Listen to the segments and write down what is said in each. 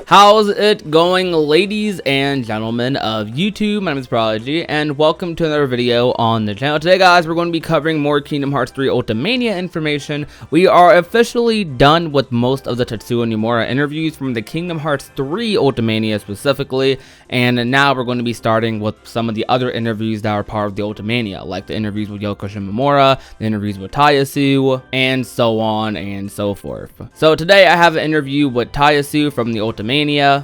How's it going, ladies and gentlemen of YouTube? My name is Prodigy, and welcome to another video on the channel. Today, guys, we're going to be covering more Kingdom Hearts 3 Ultimania information. We are officially done with most of the Tetsuya Nomura interviews from the Kingdom Hearts 3 Ultimania specifically, and now we're going to be starting with some of the other interviews that are part of the Ultimania, like the interviews with Yoko Shimomura, the interviews with Tai Yasue, and so on and so forth. So today, I have an interview with Tai Yasue from the Ultimania.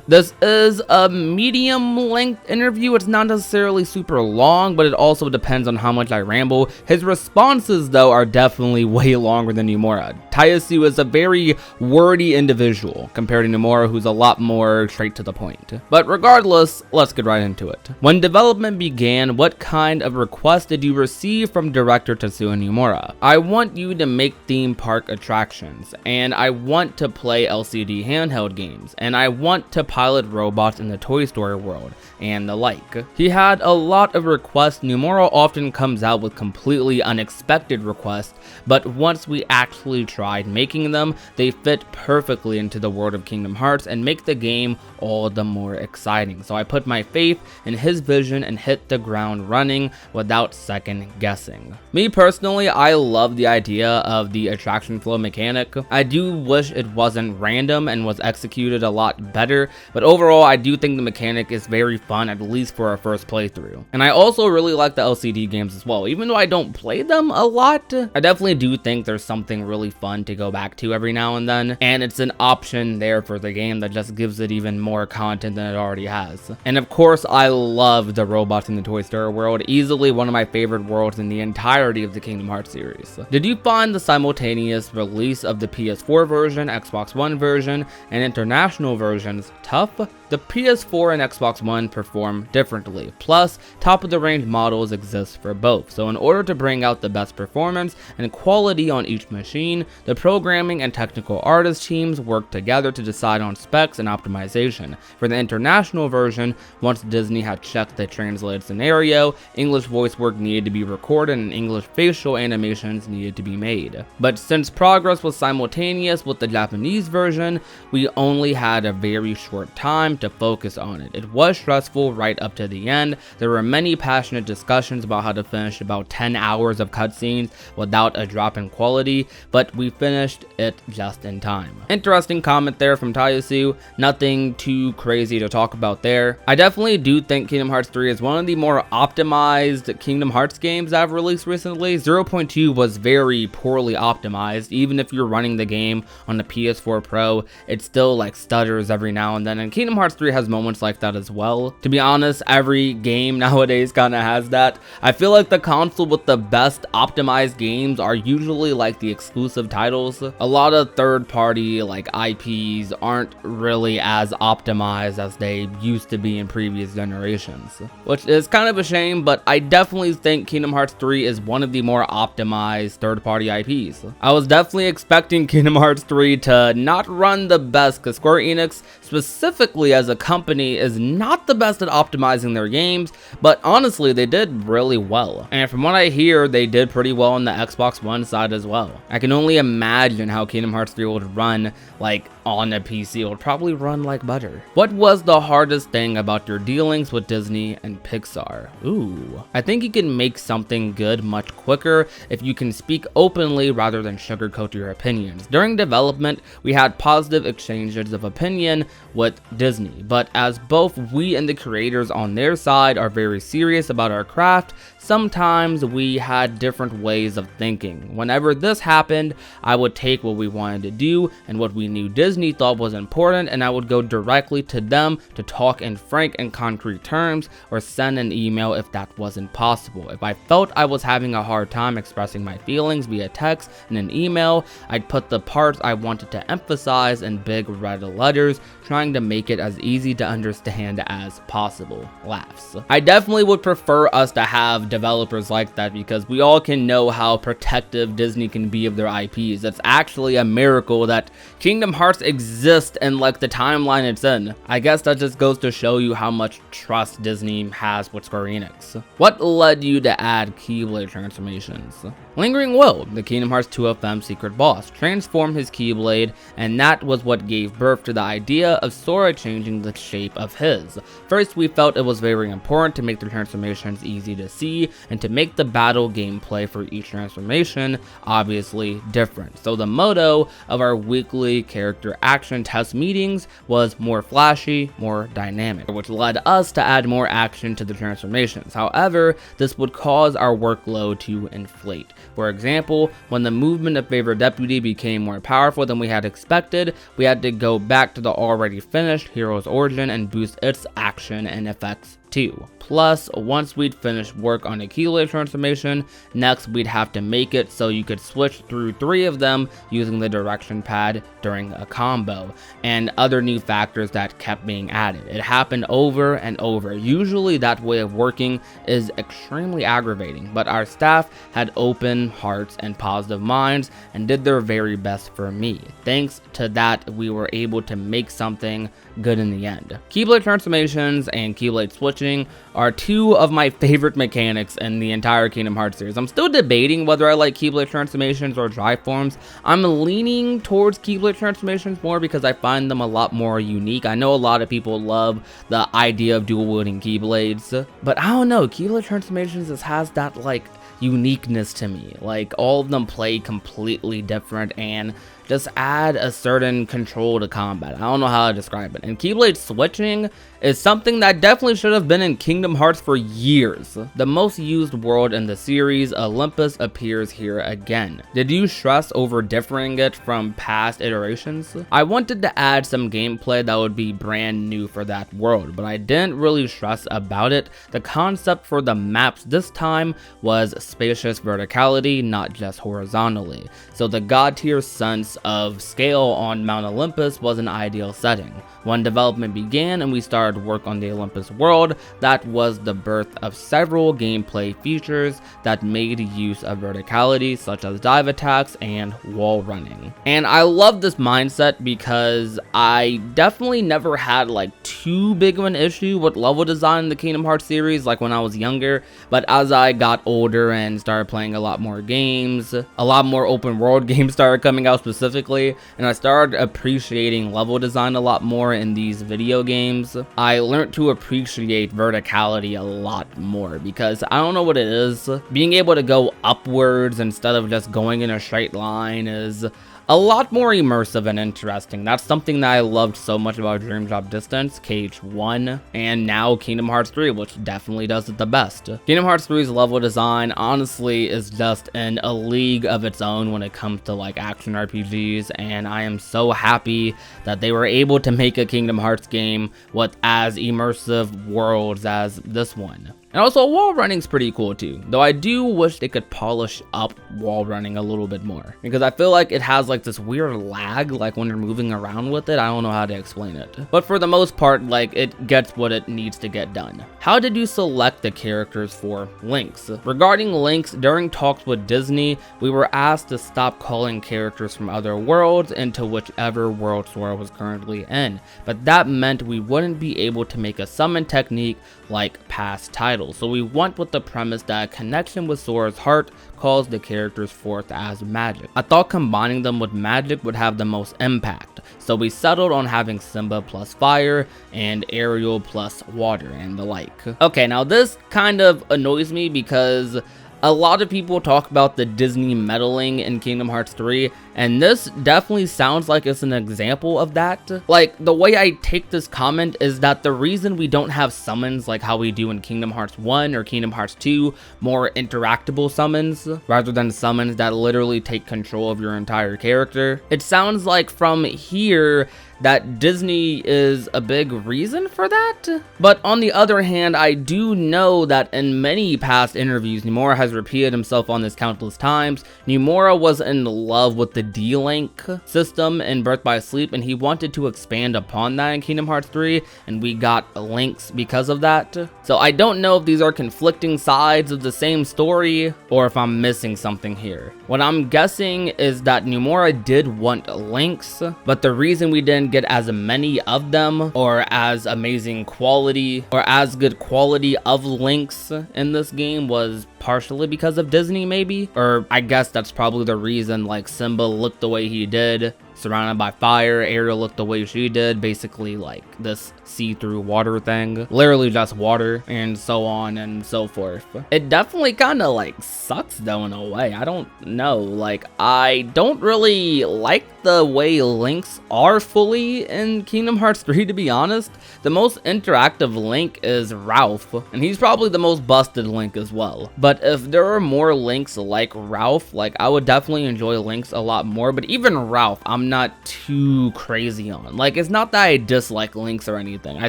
This is a medium-length interview. It's not necessarily super long, but it also depends on how much I ramble. His responses, though, are definitely way longer than Nomura. Tai Yasue is a very wordy individual compared to Nomura, who's a lot more straight to the point. But regardless, let's get right into it. When development began, what kind of request did you receive from director Tetsuya Nomura? I want you to make theme park attractions, and I want to play LCD handheld games, and I want to pilot robots in the Toy Story world, and the like. He had a lot of requests. Nomura often comes out with completely unexpected requests, but once we actually tried making them, they fit perfectly into the world of Kingdom Hearts and make the game all the more exciting. So I put my faith in his vision and hit the ground running without second guessing. Me personally, I love the idea of the attraction flow mechanic. I do wish it wasn't random and was executed a lot better, but overall I do think the mechanic is very fun, at least for our first playthrough. And I also really like the LCD games as well. Even though I don't play them a lot, I definitely do think there's something really fun to go back to every now and then, and it's an option there for the game that just gives it even more content than it already has. And of course, I love the robots in the Toy Story world, easily one of my favorite worlds in the entirety of the Kingdom Hearts series. Did you find the simultaneous release of the PS4 version, Xbox One version, and international versions tough? The PS4 and Xbox One perform differently, plus top-of-the-range models exist for both, so in order to bring out the best performance and quality on each machine, the programming and technical artist teams work together to decide on specs and optimization. For the international version, once Disney had checked the translated scenario, English voice work needed to be recorded and English facial animations needed to be made. But since progress was simultaneous with the Japanese version, we only had a very short time to focus on it. It was stressful right up to the end. There were many passionate discussions about how to finish about 10 hours of cutscenes without a drop in quality, but we finished it just in time. Interesting comment there from Tai Yasue. Nothing too crazy to talk about there. I definitely do think Kingdom Hearts 3 is one of the more optimized Kingdom Hearts games I've released recently. 0.2 was very poorly optimized. Even if you're running the game on the PS4 Pro, it still like stutters every now and then, and Kingdom Hearts 3 has moments like that as well. To be honest, every game nowadays kind of has that. I feel like the console with the best optimized games are usually like the exclusive titles. A lot of third-party like IPs aren't really as optimized as they used to be in previous generations, which is kind of a shame, but I definitely think Kingdom Hearts 3 is one of the more optimized third-party IPs. I was definitely expecting Kingdom Hearts 3 to not run the best, because Square Enix specifically as a company is not the best at optimizing their games, but honestly they did really well, and from what I hear they did pretty well on the Xbox One side as well. I can only imagine how Kingdom Hearts 3 would run like on a PC. It would probably run like butter. What was the hardest thing about your dealings with Disney and Pixar? Ooh, I think you can make something good much quicker if you can speak openly rather than sugarcoat your opinions. During development, we had positive exchanges of opinion with Disney, but as both we and the creators on their side are very serious about our craft, sometimes we had different ways of thinking. Whenever this happened, I would take what we wanted to do and what we knew Disney thought was important, and I would go directly to them to talk in frank and concrete terms, or send an email if that wasn't possible. If I felt I was having a hard time expressing my feelings via text and an email, I'd put the parts I wanted to emphasize in big red letters, trying to make it as as easy to understand as possible. Laughs. I definitely would prefer us to have developers like that because we all can know how protective Disney can be of their IPs. It's actually a miracle that Kingdom Hearts exists in like the timeline it's in. I guess that just goes to show you how much trust Disney has with Square Enix. What led you to add Keyblade transformations? Lingering Will, the Kingdom Hearts 2FM secret boss, transformed his Keyblade, and that was what gave birth to the idea of Sora changing the shape of his. First, we felt it was very important to make the transformations easy to see and to make the battle gameplay for each transformation obviously different. So the motto of our weekly character action test meetings was more flashy, more dynamic, which led us to add more action to the transformations. However, this would cause our workload to inflate. For example, when the movement of Favorite Deputy became more powerful than we had expected, we had to go back to the already finished Hero's Origin and boost its action and effects too. Plus, once we'd finished work on a Keyblade transformation, next we'd have to make it so you could switch through 3 of them using the direction pad during a combo, and other new factors that kept being added. It happened over and over. Usually that way of working is extremely aggravating, but our staff had open hearts and positive minds and did their very best for me. Thanks to that, we were able to make something good in the end. Keyblade transformations and Keyblade switching are 2 of my favorite mechanics in the entire Kingdom Hearts series. I'm still debating whether I like Keyblade transformations or Drive Forms. I'm leaning towards Keyblade transformations more because I find them a lot more unique. I know a lot of people love the idea of dual wielding Keyblades, but I don't know, Keyblade transformations just has that like uniqueness to me. Like all of them play completely different and just add a certain control to combat. I don't know how to describe it. And Keyblade switching is something that definitely should have been in Kingdom Hearts for years. The most used world in the series, Olympus, appears here again. Did you stress over differing it from past iterations? I wanted to add some gameplay that would be brand new for that world, but I didn't really stress about it. The concept for the maps this time was spacious verticality, not just horizontally. So the god tier sense of scale on Mount Olympus was an ideal setting. When development began and we started work on the Olympus world, that was the birth of several gameplay features that made use of verticality, such as dive attacks and wall running. And I love this mindset because I definitely never had like too big of an issue with level design in the Kingdom Hearts series like when I was younger, but as I got older and started playing a lot more games, a lot more open world games started coming out specifically, and I started appreciating level design a lot more in these video games. I learned to appreciate verticality a lot more because I don't know what it is. Being able to go upwards instead of just going in a straight line is a lot more immersive and interesting. That's something that I loved so much about Dream Drop Distance, KH1, and now Kingdom Hearts 3, which definitely does it the best. Kingdom Hearts 3's level design honestly is just in a league of its own when it comes to like action RPGs, and I am so happy that they were able to make a Kingdom Hearts game with as immersive worlds as this one. And also, wall running's pretty cool too, though I do wish they could polish up wall running a little bit more, because I feel like it has like this weird lag, like when you're moving around with it. I don't know how to explain it, but for the most part, like it gets what it needs to get done. How did you select the characters for Links? Regarding Links, during talks with Disney, we were asked to stop calling characters from other worlds into whichever world Sora was currently in, but that meant we wouldn't be able to make a summon technique like past titles. So we went with the premise that a connection with Sora's heart calls the characters forth as magic. I thought combining them with magic would have the most impact, so we settled on having Simba plus fire and Ariel plus water and the like. Okay, now this kind of annoys me because a lot of people talk about the Disney meddling in Kingdom Hearts 3, and this definitely sounds like it's an example of that. Like, the way I take this comment is that the reason we don't have summons like how we do in Kingdom Hearts 1 or Kingdom Hearts 2, more interactable summons, rather than summons that literally take control of your entire character. It sounds like from here that Disney is a big reason for that. But on the other hand, I do know that in many past interviews, Nomura has repeated himself on this countless times. Nomura was in love with the D-Link system in Birth by Sleep, and he wanted to expand upon that in Kingdom Hearts 3, and we got links because of that. So I don't know if these are conflicting sides of the same story, or if I'm missing something here. What I'm guessing is that Nomura did want links, but the reason we didn't get as many of them, or as amazing quality, or as good quality of links in this game was partially because of Disney, maybe? Or I guess that's probably the reason, like, Simba looked the way he did, surrounded by fire. Ariel looked the way she did, basically like this see-through water thing, literally just water, and so on and so forth. It definitely kind of like sucks though in a way. I don't know, like I don't really like the way links are fully in Kingdom Hearts 3, to be honest. The most interactive Link is Ralph, and he's probably the most busted Link as well. But if there are more links like Ralph, like I would definitely enjoy links a lot more. But even Ralph, I'm not too crazy on. Like, it's not that I dislike links or anything. I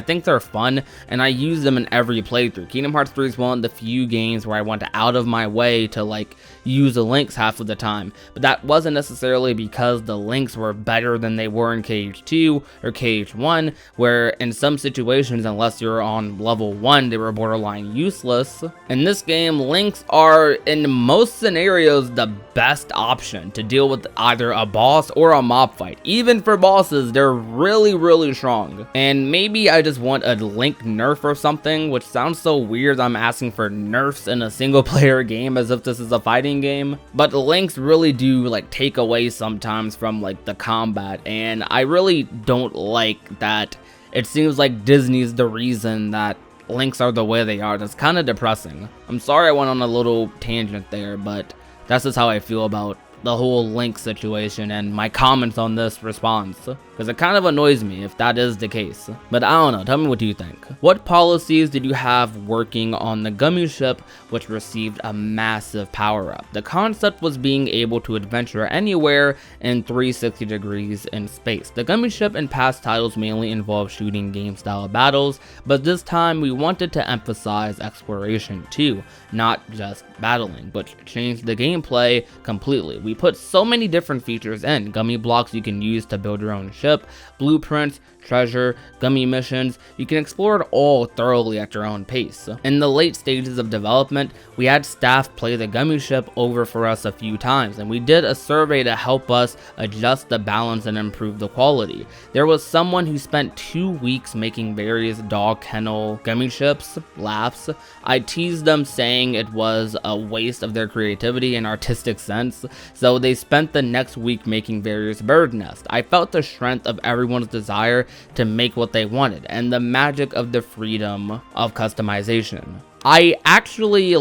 think they're fun, and I use them in every playthrough. Kingdom Hearts 3 is one of the few games where I went out of my way to like use the links half of the time. But that wasn't necessarily because the links were better than they were in KH2 or KH1, where in some situations, unless you're on level 1, they were borderline useless. In this game, links are in most scenarios the best option to deal with either a boss or a mob fight. Even for bosses, they're really strong. And maybe I just want a Link nerf or something, which sounds so weird. I'm asking for nerfs in a single player game as if this is a fighting game, but the links really do like take away sometimes from like the combat, and I really don't like that. It seems like Disney's the reason that links are the way they are. That's kind of depressing. I'm sorry I went on a little tangent there, but that's just how I feel about the whole Link situation and my comments on this response, because it kind of annoys me if that is the case. But I don't know, tell me what you think. What policies did you have working on the Gummy Ship, which received a massive power up? The concept was being able to adventure anywhere in 360 degrees in space. The Gummy Ship in past titles mainly involved shooting game style battles, but this time we wanted to emphasize exploration too, not just battling, which changed the gameplay completely. We put so many different features in: gummy blocks you can use to build your own ship, blueprints, treasure, gummy missions. You can explore it all thoroughly at your own pace. In the late stages of development, we had staff play the Gummy Ship over for us a few times, and we did a survey to help us adjust the balance and improve the quality. There was someone who spent 2 weeks making various dog kennel gummy ships. Laughs. I teased them saying it was a waste of their creativity and artistic sense, so they spent the next week making various bird nests. I felt the strength of everyone's desire to make what they wanted, and the magic of the freedom of customization. I actually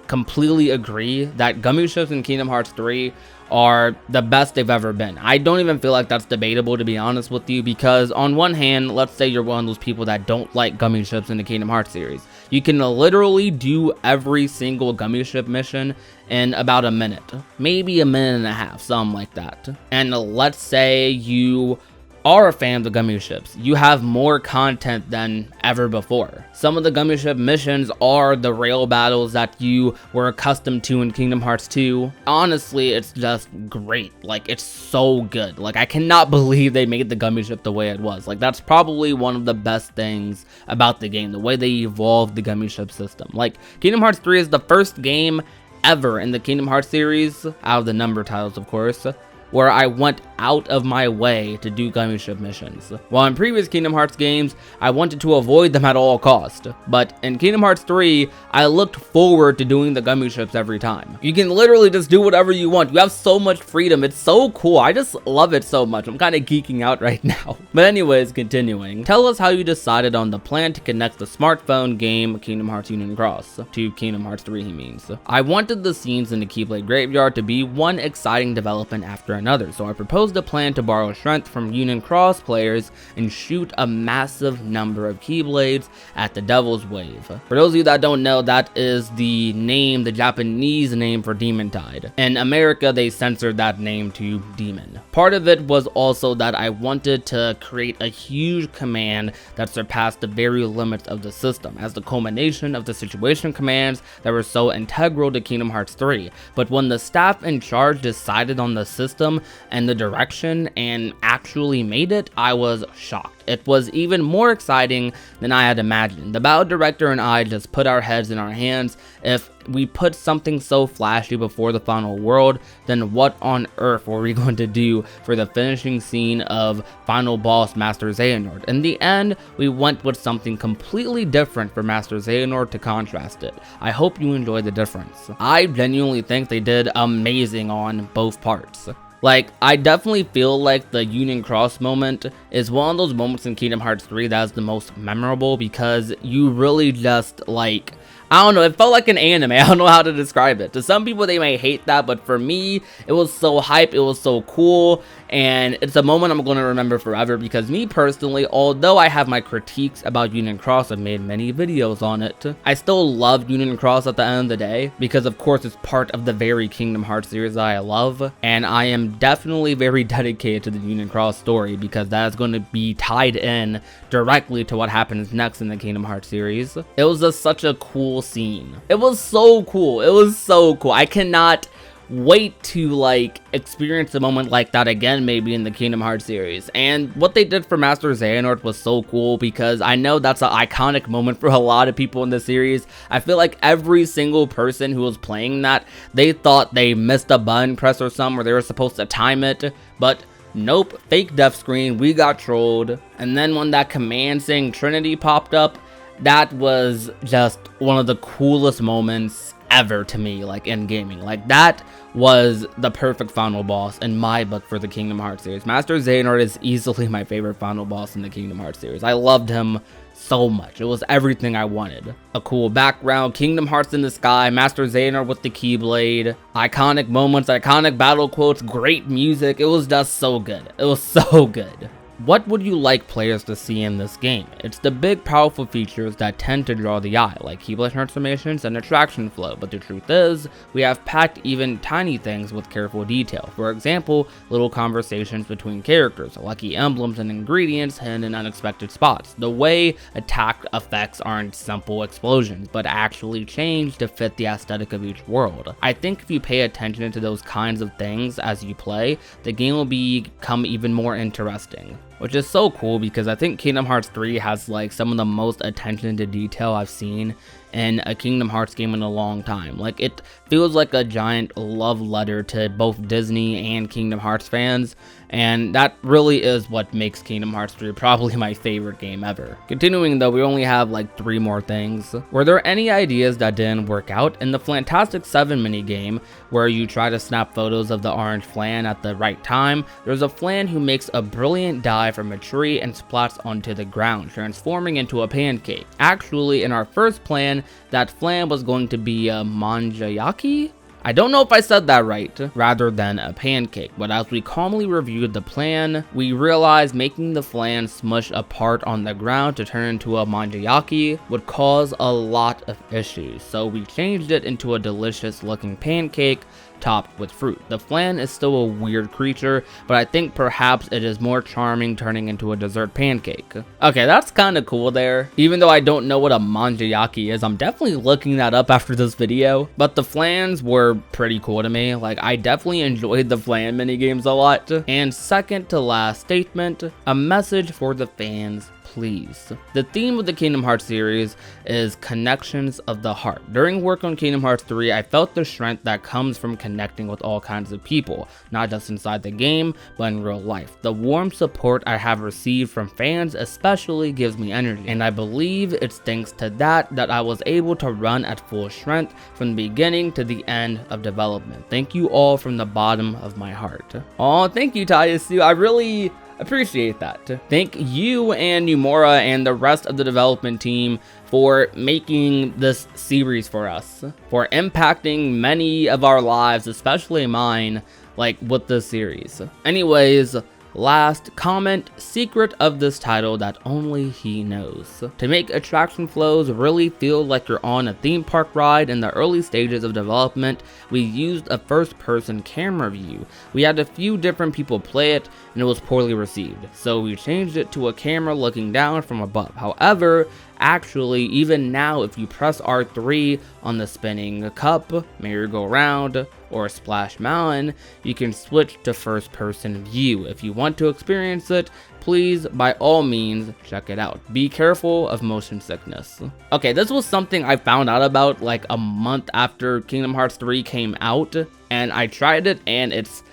completely agree that gummy ships in Kingdom Hearts 3 are the best they've ever been. I don't even feel like that's debatable, to be honest with you, because on one hand, let's say you're one of those people that don't like gummy ships in the Kingdom Hearts series. You can literally do every single gummy ship mission in about a minute, maybe a minute and a half, something like that. And let's say you are a fan of the gummy ships, you have more content than ever before. Some of the gummy ship missions are the rail battles that you were accustomed to in Kingdom Hearts 2. Honestly, it's just great. Like, it's so good. Like, I cannot believe they made the gummy ship the way it was. Like, that's probably one of the best things about the game, the way they evolved the gummy ship system. Like, Kingdom Hearts 3 is the first game ever in the Kingdom Hearts series, out of the number titles of course, where I went out of my way to do gummy ship missions. While in previous Kingdom Hearts games, I wanted to avoid them at all cost. But in Kingdom Hearts 3, I looked forward to doing the gummy ships every time. You can literally just do whatever you want. You have so much freedom. It's so cool. I just love it so much. I'm kind of geeking out right now. But anyways, continuing. Tell us how you decided on the plan to connect the smartphone game Kingdom Hearts Union Cross to Kingdom Hearts 3, he means. I wanted the scenes in the Keyblade Graveyard to be one exciting development after another, so I proposed a plan to borrow strength from Union Cross players and shoot a massive number of Keyblades at the Devil's Wave. For those of you that don't know, that is the name, the Japanese name for Demon Tide. In America, they censored that name to Demon. Part of it was also that I wanted to create a huge command that surpassed the very limits of the system, as the culmination of the situation commands that were so integral to Kingdom Hearts 3. But when the staff in charge decided on the system and the direction and actually made it, I was shocked. It was even more exciting than I had imagined. The battle director and I just put our heads in our hands. If we put something so flashy before the final world, then what on earth were we going to do for the finishing scene of final boss Master Xehanort? In the end, we went with something completely different for Master Xehanort to contrast it. I hope you enjoy the difference. I genuinely think they did amazing on both parts. Like, I definitely feel like the Union Cross moment is one of those moments in Kingdom Hearts 3 that is the most memorable, because you really just, like, I don't know, it felt like an anime. I don't know how to describe it. To some people, they may hate that, but for me, it was so hype, it was so cool, and it's a moment I'm going to remember forever, because me personally, although I have my critiques about Union Cross, I've made many videos on it, I still love Union Cross at the end of the day, because of course it's part of the very Kingdom Hearts series that I love, and I am definitely very dedicated to the Union Cross story, because that is going to be tied in directly to what happens next in the Kingdom Hearts series. It was just such a cool scene. It was so cool. It was so cool. I cannot wait to like experience a moment like that again, maybe in the Kingdom Hearts series. And what they did for Master Xehanort was so cool, because I know that's an iconic moment for a lot of people in the series. I feel like every single person who was playing that, they thought they missed a button press or something, or they were supposed to time it, but nope, fake death screen, we got trolled. And then when that command saying Trinity popped up, that was just one of the coolest moments ever to me, like in gaming. Like, that was the perfect final boss in my book for the Kingdom Hearts series. Master Xehanort is easily my favorite final boss in the Kingdom Hearts series. I loved him so much. It was everything I wanted. A cool background, Kingdom Hearts in the sky, Master Xehanort with the Keyblade, iconic moments, iconic battle quotes, great music. It was just so good. It was so good. What would you like players to see in this game? It's the big powerful features that tend to draw the eye, like Keyblade transformations and attraction flow, but the truth is, we have packed even tiny things with careful detail. For example, little conversations between characters, lucky emblems and ingredients hidden in unexpected spots. The way attack effects aren't simple explosions, but actually change to fit the aesthetic of each world. I think if you pay attention to those kinds of things as you play, the game will become even more interesting. Which is so cool, because I think Kingdom Hearts 3 has like some of the most attention to detail I've seen in a Kingdom Hearts game in a long time. Like, it feels like a giant love letter to both Disney and Kingdom Hearts fans, and that really is what makes Kingdom Hearts 3 probably my favorite game ever. Continuing though, we only have like 3 more things. Were there any ideas that didn't work out? In the Fantastic 7 minigame, where you try to snap photos of the orange flan at the right time, there's a flan who makes a brilliant dive from a tree and splats onto the ground, transforming into a pancake. Actually, in our first plan, that flan was going to be a manjayaki? I don't know if I said that right, rather than a pancake, but as we calmly reviewed the plan, we realized making the flan smush apart on the ground to turn into a manjayaki would cause a lot of issues, so we changed it into a delicious looking pancake topped with fruit. The flan is still a weird creature, but I think perhaps it is more charming turning into a dessert pancake. Okay, that's kind of cool there. Even though I don't know what a manjayaki is, I'm definitely looking that up after this video. But the flans were pretty cool to me. Like, I definitely enjoyed the flan minigames a lot. And second to last statement, a message for the fans, please. The theme of the Kingdom Hearts series is connections of the heart. During work on Kingdom Hearts 3, I felt the strength that comes from connecting with all kinds of people, not just inside the game, but in real life. The warm support I have received from fans especially gives me energy, and I believe it's thanks to that I was able to run at full strength from the beginning to the end of development. Thank you all from the bottom of my heart. Oh, thank you, Tai Yasue. I really appreciate that. Thank you and Nomura and the rest of the development team for making this series for us, for impacting many of our lives, especially mine, like with this series. Anyways, last comment, secret of this title that only he knows. To make attraction flows really feel like you're on a theme park ride in the early stages of development, we used a first-person camera view. We had a few different people play it and it was poorly received, so we changed it to a camera looking down from above. However, actually, even now, if you press R3 on the spinning cup, merry-go-round, or Splash Mountain, you can switch to first-person view. If you want to experience it, please, by all means, check it out. Be careful of motion sickness. Okay, this was something I found out about like a month after Kingdom Hearts 3 came out, and I tried it, and it's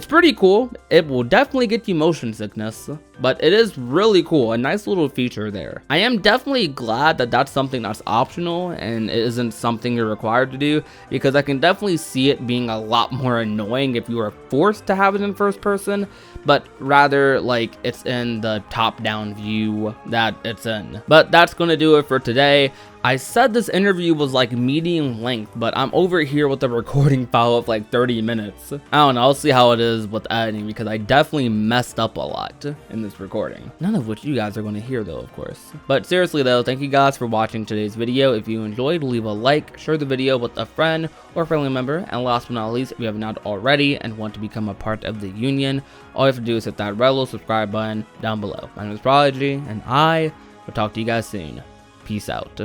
pretty cool. It will definitely get you motion sickness, but it is really cool. A nice little feature there. I am definitely glad that that's something that's optional and it isn't something you're required to do, because I can definitely see it being a lot more annoying if you are forced to have it in first person, but rather like it's in the top-down view that it's in. But that's gonna do it for today. I said this interview was like medium length, but I'm over here with a recording file of like 30 minutes. I don't know, I'll see how it is with editing, because I definitely messed up a lot in this recording. None of which you guys are going to hear though, of course. But seriously though, thank you guys for watching today's video. If you enjoyed, leave a like, share the video with a friend or family member, and last but not least, if you have not already and want to become a part of the union, all you have to do is hit that red little subscribe button down below. My name is Prodigy, and I will talk to you guys soon. Peace out.